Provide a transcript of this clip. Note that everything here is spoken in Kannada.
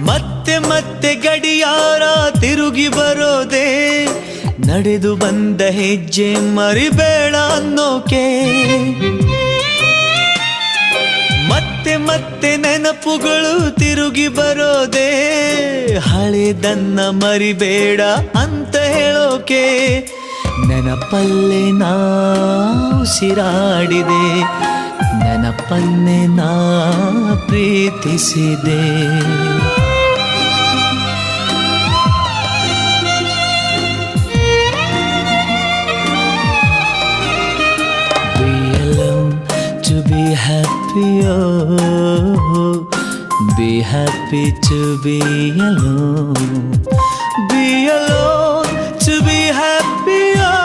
ಮತ್ತೆ ಮತ್ತೆ ಗಡಿಯಾರ ತಿರುಗಿ ಬರೋದೆ, ನಡೆದು ಬಂದ ಹೆಜ್ಜೆ ಮರಿಬೇಡ ಅನ್ನೋಕೆ. ಮತ್ತೆ ಮತ್ತೆ ನೆನಪುಗಳು ತಿರುಗಿ ಬರೋದೆ, ಹಳೆದನ್ನ ಮರಿಬೇಡ ಅಂತ ಹೇಳೋಕೆ. ನೆನಪಲ್ಲೇ ನಾ ಉಸಿರಾಡಿದೆ, ನೆನಪನ್ನೇ ನಾ ಪ್ರೀತಿಸಿದೆ. Be alone to be happy, oh, be happy to be alone. Be alone to be happy, oh.